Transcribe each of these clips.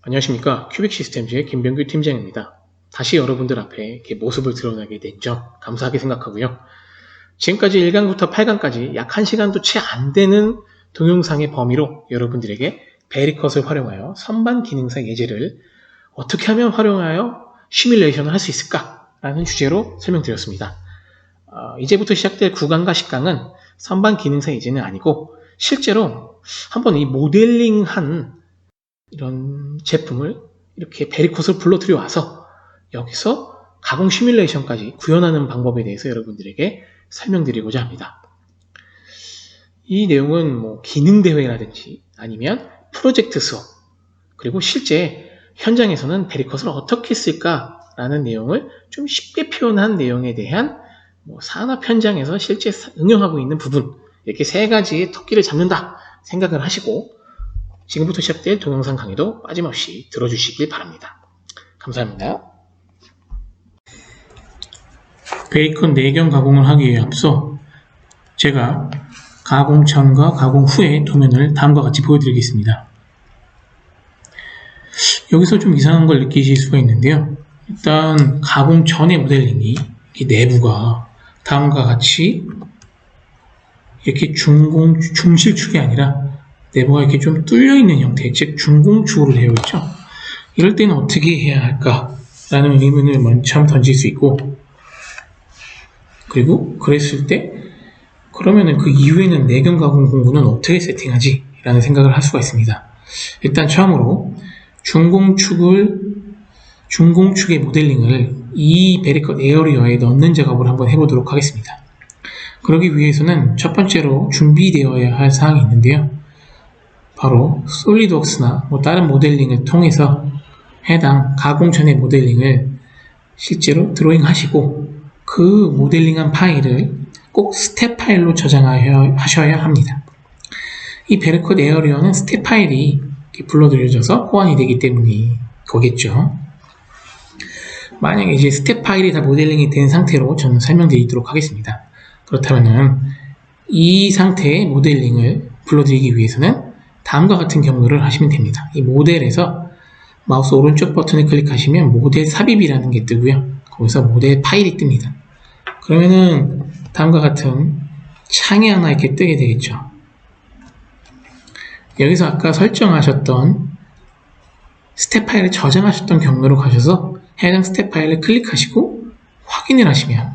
안녕하십니까. 큐빅 시스템즈의 김병규 팀장입니다. 다시 여러분들 앞에 이렇게 모습을 드러나게 된 점 감사하게 생각하고요. 지금까지 1강부터 8강까지 약 1시간도 채 안 되는 동영상의 범위로 여러분들에게 베리컷을 활용하여 선반 기능사 예제를 어떻게 하면 활용하여 시뮬레이션을 할 수 있을까? 라는 주제로 설명드렸습니다. 이제부터 시작될 9강과 10강은 선반 기능사 예제는 아니고 실제로 한번 이 모델링한 이런 제품을 이렇게 베리컷을 불러들여 와서 여기서 가공 시뮬레이션까지 구현하는 방법에 대해서 여러분들에게 설명드리고자 합니다. 이 내용은 기능 대회라든지 아니면 프로젝트 수업, 그리고 실제 현장에서는 베리컷을 어떻게 쓸까라는 내용을 좀 쉽게 표현한 내용에 대한 산업 현장에서 실제 응용하고 있는 부분, 이렇게 세 가지의 토끼를 잡는다 생각을 하시고 지금부터 시작될 동영상 강의도 빠짐없이 들어주시길 바랍니다. 감사합니다. 베이컨 내경 가공을 하기 위해 앞서 제가 가공 전과 가공 후의 도면을 다음과 같이 보여드리겠습니다. 여기서 좀 이상한 걸 느끼실 수가 있는데요. 일단 가공 전의 모델링이 내부가 다음과 같이 이렇게 중실축이 아니라 내부가 이렇게 좀 뚫려있는 형태, 즉 중공축으로 되어 있죠. 이럴 때는 어떻게 해야 할까라는 의문을 먼저 한번 던질 수 있고, 그리고 그랬을 때 그러면은 그 이후에는 내경 가공 공구는 어떻게 세팅하지? 라는 생각을 할 수가 있습니다. 일단 처음으로 중공축의 모델링을 이 베리컷 에어리어에 넣는 작업을 한번 해보도록 하겠습니다. 그러기 위해서는 첫 번째로 준비되어야 할 사항이 있는데요. 바로 솔리드웍스나 다른 모델링을 통해서 해당 가공 전의 모델링을 실제로 드로잉 하시고 그 모델링한 파일을 꼭 스텝 파일로 저장하셔야 합니다. 이 베리컷 에어리어는 스텝 파일이 불러들여져서 호환이 되기 때문이 거겠죠. 만약에 이제 스텝 파일이 다 모델링이 된 상태로 저는 설명드리도록 하겠습니다. 그렇다면은 이 상태의 모델링을 불러들이기 위해서는 다음과 같은 경로를 하시면 됩니다. 이 모델에서 마우스 오른쪽 버튼을 클릭하시면 모델 삽입이라는 게 뜨고요. 거기서 모델 파일이 뜹니다. 그러면은 다음과 같은 창이 하나 이렇게 뜨게 되겠죠. 여기서 아까 설정하셨던 스텝 파일을 저장하셨던 경로로 가셔서 해당 스텝 파일을 클릭하시고 확인을 하시면,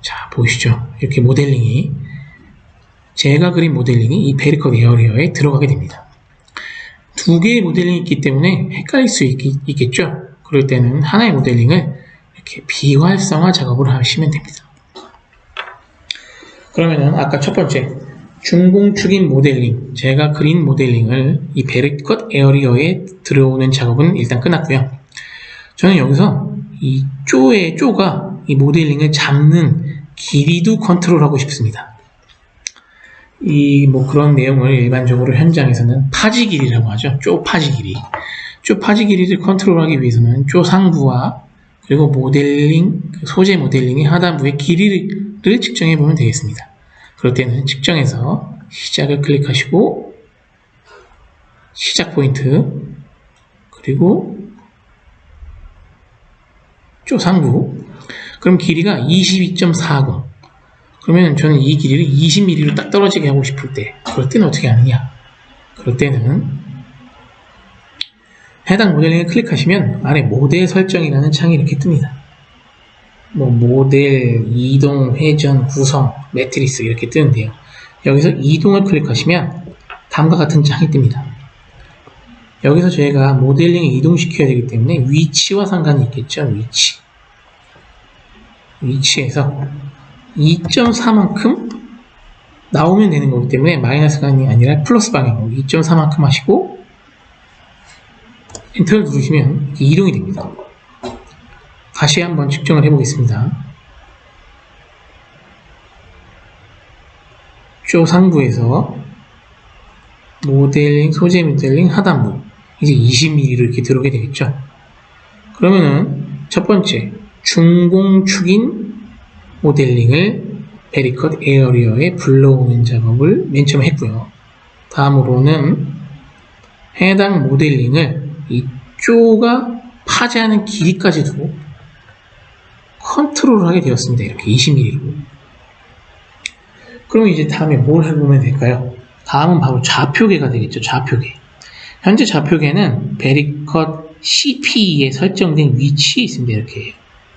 자 보이시죠? 이렇게 모델링이, 제가 그린 모델링이 이 베리컷 에어리어에 들어가게 됩니다. 두 개의 모델링이 있기 때문에 헷갈릴 수 있겠죠? 그럴 때는 하나의 모델링을 이렇게 비활성화 작업을 하시면 됩니다. 그러면은 아까 첫 번째 중공축인 모델링, 제가 그린 모델링을 이 베리컷 에어리어에 들어오는 작업은 일단 끝났고요. 저는 여기서 이 쪼가 이 모델링을 잡는 길이도 컨트롤하고 싶습니다. 그런 내용을 일반적으로 현장에서는 파지 길이라고 하죠. 쪼 파지 길이. 쪼 파지 길이를 컨트롤하기 위해서는 쪼 상부와 그리고 모델링, 소재 모델링의 하단부의 길이를 측정해 보면 되겠습니다. 그럴 때는 측정해서 시작을 클릭하시고 시작 포인트, 그리고 쪼 상부, 그럼 길이가 22.40. 그러면 저는 이 길이를 20mm로 딱 떨어지게 하고 싶을 때, 그럴 때는 어떻게 하느냐? 그럴 때는 해당 모델링을 클릭하시면 아래 모델 설정이라는 창이 이렇게 뜹니다. 모델, 이동, 회전, 구성, 매트리스 이렇게 뜨는데요. 여기서 이동을 클릭하시면 다음과 같은 창이 뜹니다. 여기서 저희가 모델링을 이동시켜야 되기 때문에 위치와 상관이 있겠죠. 위치에서 2.4만큼 나오면 되는 거기 때문에 마이너스가 아니라 플러스 방향으로 2.4만큼 하시고 엔터를 누르시면 이동이 됩니다. 다시 한번 측정을 해보겠습니다. 쪼 상부에서 모델링, 소재 모델링 하단부, 이제 20mm로 이렇게 들어오게 되겠죠. 그러면은 첫 번째 중공축인 모델링을 베리컷 에어리어에 불러오는 작업을 맨 처음 했고요. 다음으로는 해당 모델링을 이 쪼가 파지하는 길이까지도 컨트롤을 하게 되었습니다. 이렇게 20mm로. 그럼 이제 다음에 뭘 해보면 될까요? 다음은 바로 좌표계가 되겠죠. 좌표계. 현재 좌표계는 베리컷 CP에 설정된 위치에 있습니다. 이렇게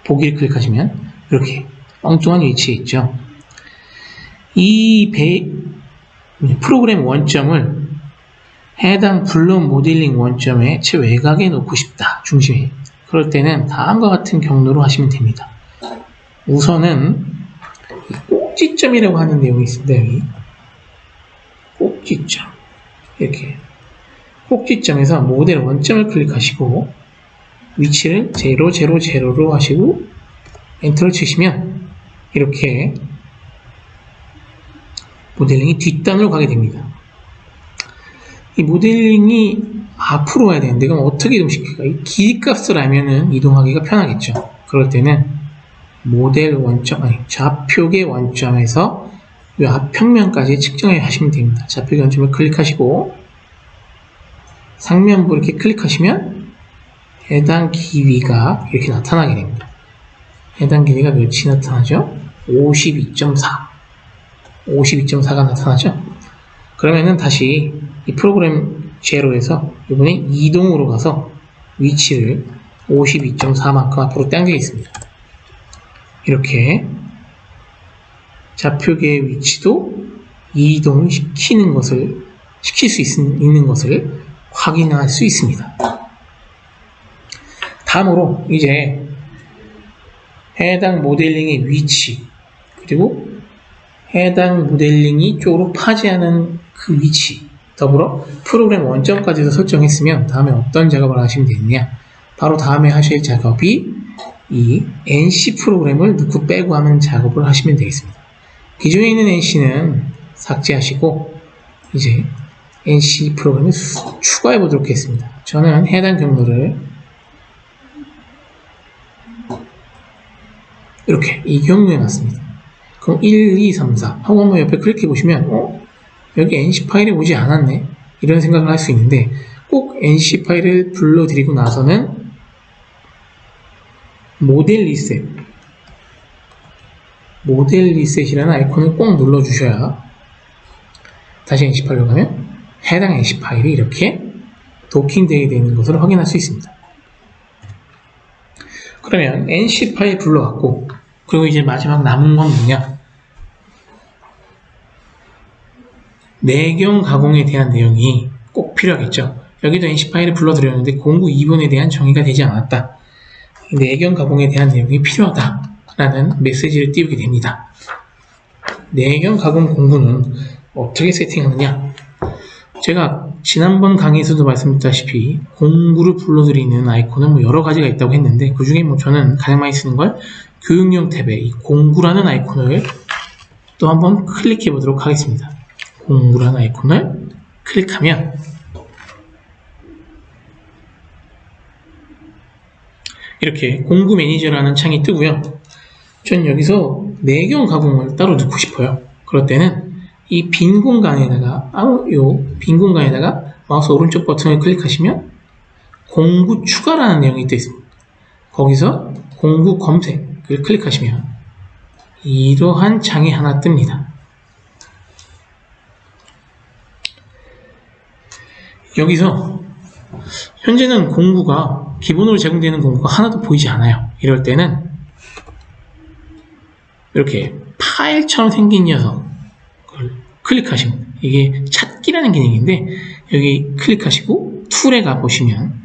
보기를 클릭하시면 이렇게 엉뚱한 위치에 있죠. 이 프로그램 원점을 해당 블록 모델링 원점의 최외곽에 놓고 싶다. 중심에. 그럴 때는 다음과 같은 경로로 하시면 됩니다. 우선은 꼭지점이라고 하는 내용이 있습니다. 여기 꼭지점. 이렇게 꼭지점에서 모델 원점을 클릭하시고 위치를 0, 0, 0로 하시고 엔터를 치시면 이렇게 모델링이 뒷단으로 가게 됩니다. 이 모델링이 앞으로 가야 되는데 그럼 어떻게 이동시킬까? 이 길이값을 알면은 이동하기가 편하겠죠. 그럴 때는 모델 원점, 좌표계 원점에서 이 앞평면까지 측정해 하시면 됩니다. 좌표계 원점을 클릭하시고 상면부 이렇게 클릭하시면 해당 길이가 이렇게 나타나게 됩니다. 해당 길이가 몇이 나타나죠? 52.4. 52.4가 나타나죠? 그러면은 다시 이 프로그램 제로에서 이번에 이동으로 가서 위치를 52.4만큼 앞으로 당기겠습니다. 이렇게 좌표계의 위치도 이동을 시킬 수 있는 것을 확인할 수 있습니다. 다음으로 이제 해당 모델링의 위치 그리고 해당 모델링이 쪽으로 파지하는 그 위치 더불어 프로그램 원점까지도 설정했으면 다음에 어떤 작업을 하시면 되느냐, 바로 다음에 하실 작업이 이 NC 프로그램을 넣고 빼고 하는 작업을 하시면 되겠습니다. 기존에 있는 NC는 삭제하시고 이제 NC 프로그램을 추가해 보도록 하겠습니다. 저는 해당 경로를 이렇게 이 경로에 놨습니다. 그럼 1, 2, 3, 4 하고 한번 옆에 클릭해 보시면 여기 NC 파일이 오지 않았네 이런 생각을 할 수 있는데 꼭 NC 파일을 불러드리고 나서는 모델 리셋이라는 아이콘을 꼭 눌러주셔야 다시 NC 파일로 가면 해당 NC 파일이 이렇게 도킹되게 되는 것을 확인할 수 있습니다. 그러면 NC 파일 불러왔고 그리고 이제 마지막 남은 건 뭐냐, 내경 가공에 대한 내용이 꼭 필요하겠죠. 여기도 NC 파일을 불러드렸는데 공구 2번에 대한 정의가 되지 않았다. 내경 가공에 대한 내용이 필요하다라는 메시지를 띄우게 됩니다. 내경 가공 공구는 어떻게 세팅하느냐, 제가 지난번 강의에서도 말씀드렸다시피 공구를 불러드리는 아이콘은 여러 가지가 있다고 했는데 그 중에 저는 가장 많이 쓰는 걸 교육용 탭에 이 공구라는 아이콘을 또 한번 클릭해 보도록 하겠습니다. 공구라는 아이콘을 클릭하면 이렇게 공구 매니저라는 창이 뜨고요. 전 여기서 내경 가공을 따로 넣고 싶어요. 그럴 때는 이 빈 공간에다가 빈 공간에다가 마우스 오른쪽 버튼을 클릭하시면 공구 추가라는 내용이 떠 있습니다. 거기서 공구 검색을 클릭하시면 이러한 창이 하나 뜹니다. 여기서 현재는 공구가 기본으로 제공되는 공구가 하나도 보이지 않아요. 이럴 때는 이렇게 파일처럼 생긴 녀석을 클릭하시면 이게 찾기라는 기능인데 여기 클릭하시고 툴에 가보시면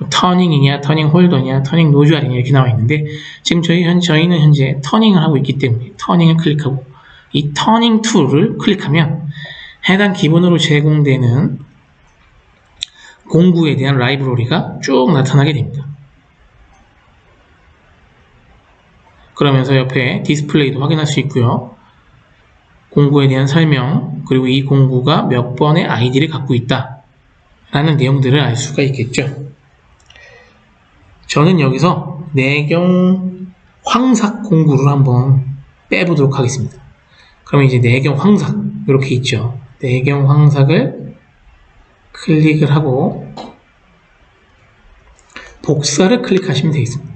터닝이냐 터닝 홀더냐 터닝 노즐이냐 이렇게 나와 있는데 지금 저희는 현재 터닝을 하고 있기 때문에 터닝을 클릭하고 이 터닝 툴을 클릭하면 해당 기본으로 제공되는 공구에 대한 라이브러리가 쭉 나타나게 됩니다. 그러면서 옆에 디스플레이도 확인할 수 있고요. 공구에 대한 설명, 그리고 이 공구가 몇 번의 아이디를 갖고 있다 라는 내용들을 알 수가 있겠죠. 저는 여기서 내경 황삭 공구를 한번 빼보도록 하겠습니다. 그러면 이제 내경 황삭 이렇게 있죠. 내경 황삭을 클릭을 하고 복사를 클릭하시면 되겠습니다.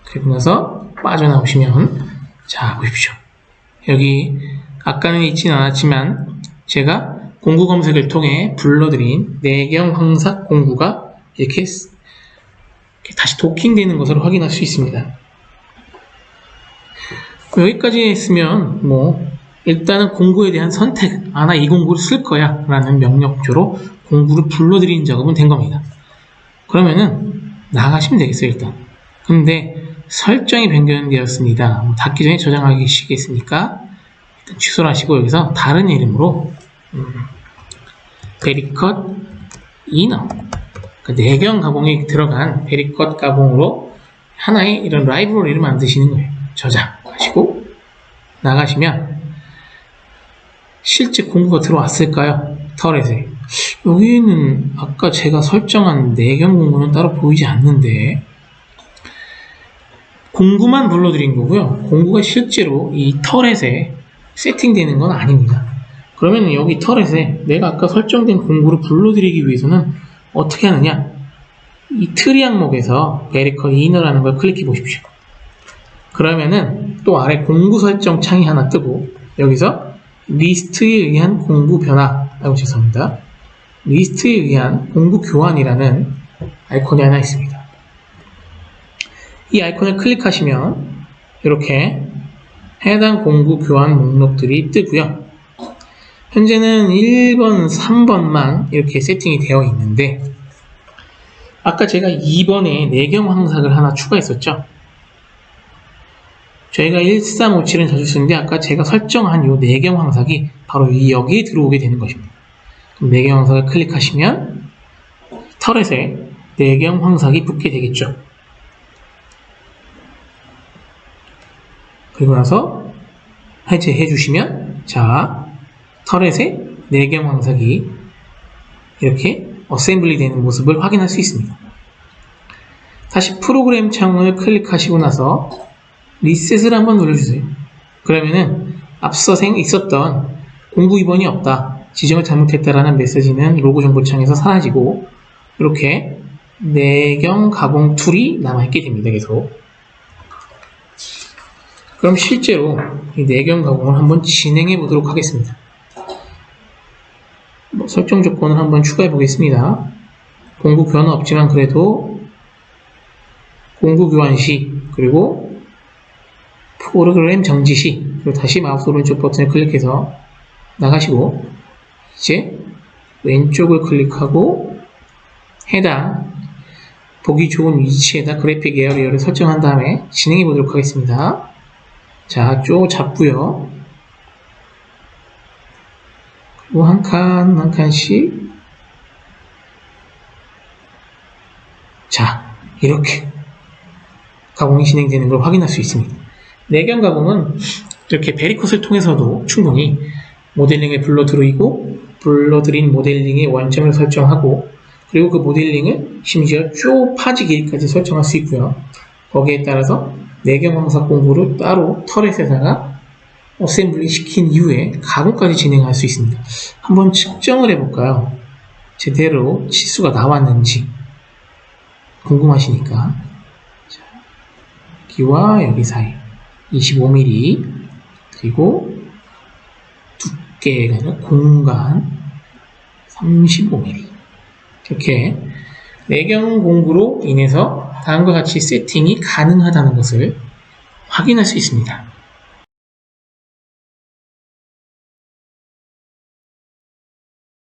그리고 나서 빠져나오시면 자 보십시오. 여기 아까는 있지는 않았지만 제가 공구 검색을 통해 불러드린 내경황삭 공구가 이렇게 다시 도킹되는 것을 확인할 수 있습니다. 여기까지 했으면 일단은 공구에 대한 선택, 나 이 공구를 쓸 거야 라는 명령조로 공구를 불러들인 작업은 된 겁니다. 그러면은 나가시면 되겠어요. 일단 근데 설정이 변경되었습니다. 닫기 전에 저장하시겠습니까? 일단 취소를 하시고 여기서 다른 이름으로 베리컷 이너, 내경 가공이 들어간 베리컷 가공으로 하나의 이런 라이브러리를 만드시는 거예요. 저장하시고 나가시면 실제 공구가 들어왔을까요? 터렛에 여기는 아까 제가 설정한 내경 공구는 따로 보이지 않는데 공구만 불러드린 거고요. 공구가 실제로 이 터렛에 세팅되는 건 아닙니다. 그러면 여기 터렛에 내가 아까 설정된 공구를 불러드리기 위해서는 어떻게 하느냐? 이 트리 항목에서 베리컷 이너라는 걸 클릭해 보십시오. 그러면은 또 아래 공구 설정 창이 하나 뜨고 여기서 리스트에 의한 공구 변화, 죄송합니다. 리스트에 의한 공구 교환이라는 아이콘이 하나 있습니다. 이 아이콘을 클릭하시면 이렇게 해당 공구 교환 목록들이 뜨고요. 현재는 1번, 3번만 이렇게 세팅이 되어 있는데 아까 제가 2번에 내경황삭을 하나 추가했었죠. 저희가 1357은 자주 쓰는데 아까 제가 설정한 이 내경황삭이 바로 여기에 들어오게 되는 것입니다. 그럼 내경황삭을 클릭하시면 터렛에 내경황삭이 붙게 되겠죠. 그리고 나서 해제해 주시면 자 터렛에 내경황삭이 이렇게 어셈블리 되는 모습을 확인할 수 있습니다. 다시 프로그램 창을 클릭하시고 나서 리셋을 한번 눌러주세요. 그러면은 앞서 있었던 공구 입원이 없다, 지정을 잘못했다라는 메시지는 로고 정보창에서 사라지고 이렇게 내경 가공 툴이 남아있게 됩니다. 계속. 그럼 실제로 이 내경 가공을 한번 진행해 보도록 하겠습니다. 설정 조건을 한번 추가해 보겠습니다. 공구 교환은 없지만 그래도 공구 교환 시 그리고 프로그램 정지 시 그리고 다시 마우스 오른쪽 버튼을 클릭해서 나가시고 이제 왼쪽을 클릭하고 해당 보기 좋은 위치에다 그래픽 에어리어를 설정한 다음에 진행해 보도록 하겠습니다. 자, 쭉 잡고요. 그리고 한 칸씩 자, 이렇게 가공이 진행되는 걸 확인할 수 있습니다. 내경 가공은 이렇게 베리컷을 통해서도 충분히 모델링을 불러들인 모델링의 원점을 설정하고 그리고 그 모델링을 심지어 쭉 파지 길이까지 설정할 수 있고요. 거기에 따라서 내경황삭 공구를 따로 터렛에다가 어셈블리 시킨 이후에 가공까지 진행할 수 있습니다. 한번 측정을 해볼까요? 제대로 치수가 나왔는지 궁금하시니까 자, 여기와 여기 사이 25mm 그리고 두께가 아니라 공간 35mm 이렇게 내경 공구로 인해서 다음과 같이 세팅이 가능하다는 것을 확인할 수 있습니다.